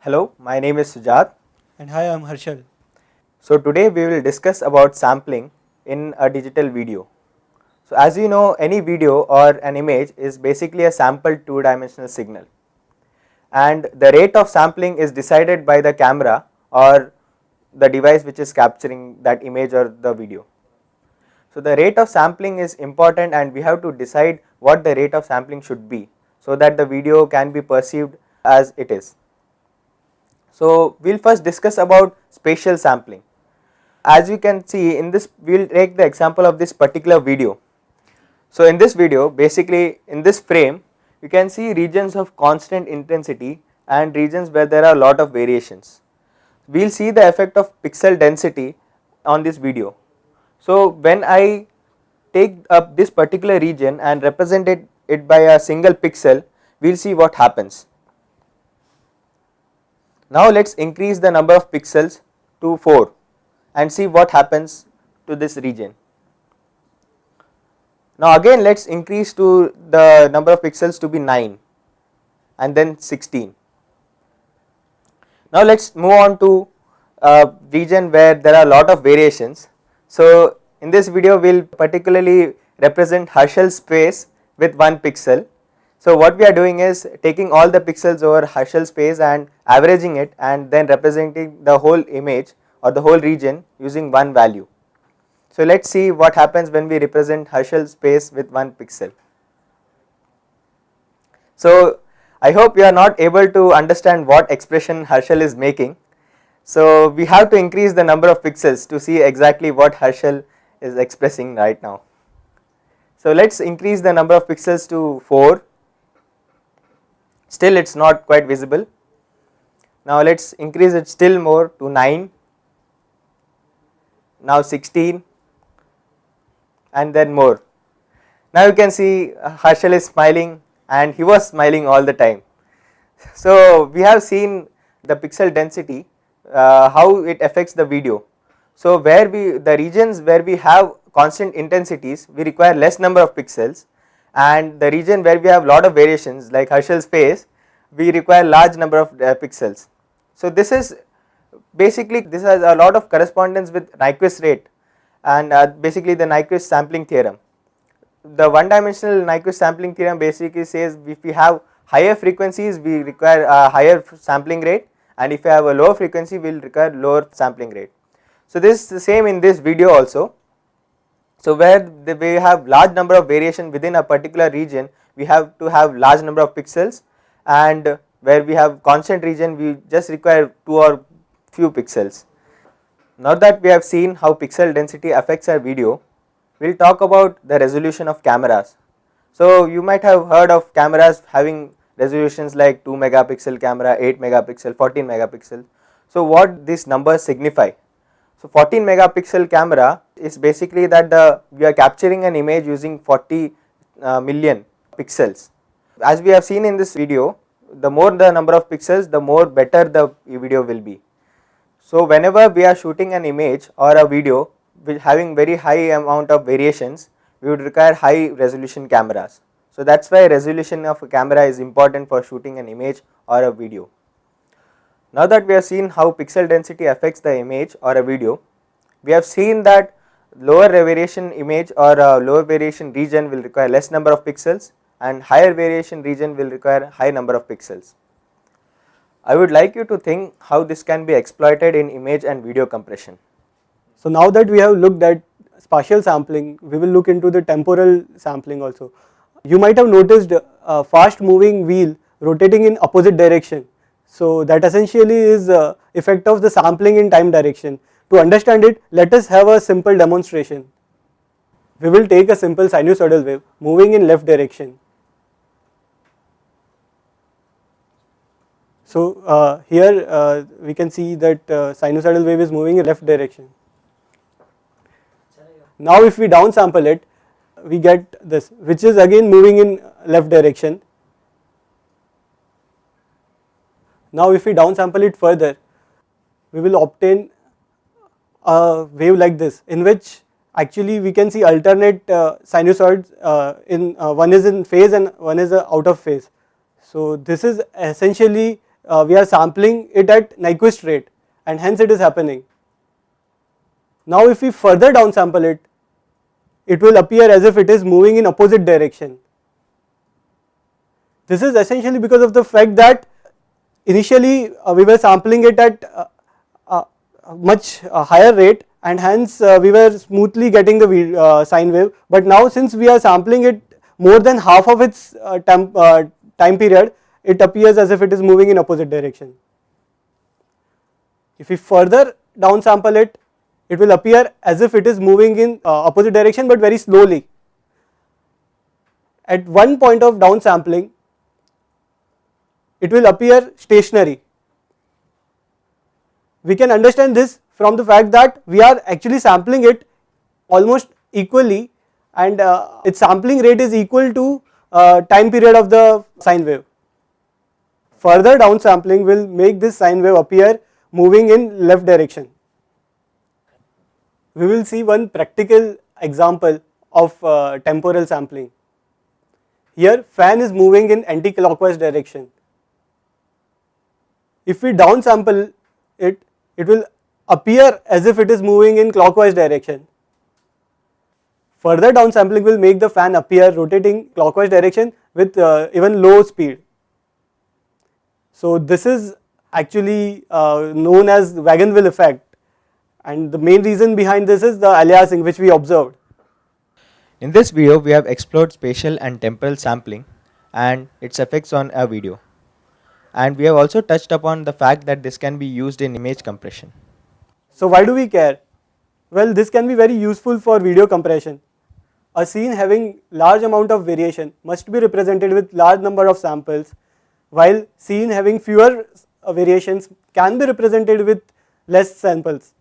Hello, my name is Sujat. And hi, I'm Harshal. So today we will discuss about sampling in a digital video. So as you know, any video or an image is basically a sampled two-dimensional signal, and the rate of sampling is decided by the camera or the device which is capturing that image or the video. So the rate of sampling is important, and we have to decide what the rate of sampling should be so that the video can be perceived as it is. So we will first discuss about spatial sampling. As you can see in this, we will take the example of this particular video. So in this video, basically in this frame, you can see regions of constant intensity and regions where there are a lot of variations. We will see the effect of pixel density on this video. So when I take up this particular region and represent it by a single pixel, we will see what happens. Now let us increase the number of pixels to 4 and see what happens to this region. Now again let us increase to the number of pixels to be 9 and then 16. Now let us move on to a region where there are a lot of variations. So in this video we will particularly represent Herschel space with 1 pixel. So what we are doing is taking all the pixels over Herschel space and averaging it and then representing the whole image or the whole region using one value. So let us see what happens when we represent Herschel space with 1 pixel. So I hope you are not able to understand what expression Herschel is making. So we have to increase the number of pixels to see exactly what Herschel is expressing right now. So let us increase the number of pixels to 4. Still it is not quite visible. Now let us increase it still more to 9, now 16 and then more. Now you can see Herschel is smiling, and he was smiling all the time. So we have seen the pixel density, how it affects the video. So where the regions where we have constant intensities, we require less number of pixels, and the region where we have lot of variations like Herschel space, we require large number of pixels. So this is basically, this has a lot of correspondence with Nyquist rate and basically the Nyquist sampling theorem. The one dimensional Nyquist sampling theorem basically says if we have higher frequencies we require a higher sampling rate, and if we have a lower frequency we will require lower sampling rate. So this is the same in this video also. So where we have large number of variation within a particular region, we have to have large number of pixels, and where we have constant region we just require 2 or few pixels. Now that we have seen how pixel density affects our video, we will talk about the resolution of cameras. So you might have heard of cameras having resolutions like 2 megapixel camera, 8 megapixel, 14 megapixel. So what these numbers signify? So 14 megapixel camera is basically that we are capturing an image using 40 million pixels. As we have seen in this video, the more the number of pixels, the more better the video will be. So whenever we are shooting an image or a video with having very high amount of variations, we would require high resolution cameras. So that is why resolution of a camera is important for shooting an image or a video. Now that we have seen how pixel density affects the image or a video, we have seen that lower variation image or a lower variation region will require less number of pixels, and higher variation region will require high number of pixels. I would like you to think how this can be exploited in image and video compression. So now that we have looked at spatial sampling, we will look into the temporal sampling also. You might have noticed a fast moving wheel rotating in opposite direction. So that essentially is effect of the sampling in time direction. To understand it, let us have a simple demonstration. We will take a simple sinusoidal wave moving in left direction. So here we can see that sinusoidal wave is moving in left direction. Now if we downsample it, we get this, which is again moving in left direction. Now if we downsample it further, we will obtain a wave like this, in which actually we can see alternate sinusoids, one is in phase and one is out of phase. So this is essentially we are sampling it at Nyquist rate, and hence it is happening. Now if we further downsample it, it will appear as if it is moving in opposite direction. This is essentially because of the fact that initially we were sampling it at a much higher rate, and hence we were smoothly getting the sine wave, but now since we are sampling it more than half of its time period, it appears as if it is moving in opposite direction. If we further downsample it, it will appear as if it is moving in opposite direction but very slowly. At one point of downsampling, it will appear stationary. We can understand this from the fact that we are actually sampling it almost equally, and its sampling rate is equal to time period of the sine wave. Further downsampling will make this sine wave appear moving in left direction. We will see one practical example of temporal sampling. Here fan is moving in anti-clockwise direction. If we downsample it, it will appear as if it is moving in clockwise direction. Further downsampling will make the fan appear rotating clockwise direction with even low speed. So this is actually known as wagon wheel effect, and the main reason behind this is the aliasing which we observed. In this video, we have explored spatial and temporal sampling and its effects on a video. And we have also touched upon the fact that this can be used in image compression. So why do we care? Well, this can be very useful for video compression. A scene having large amount of variation must be represented with large number of samples, while scene having fewer variations can be represented with less samples.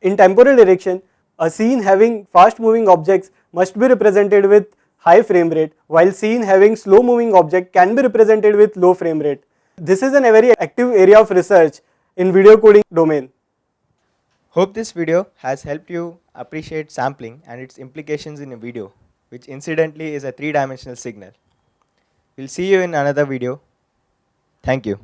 In temporal direction, a scene having fast moving objects must be represented with high frame rate, while scene having slow moving object can be represented with low frame rate. This is a very active area of research in video coding domain. Hope this video has helped you appreciate sampling and its implications in a video, which incidentally is a 3-dimensional signal. We'll see you in another video. Thank you.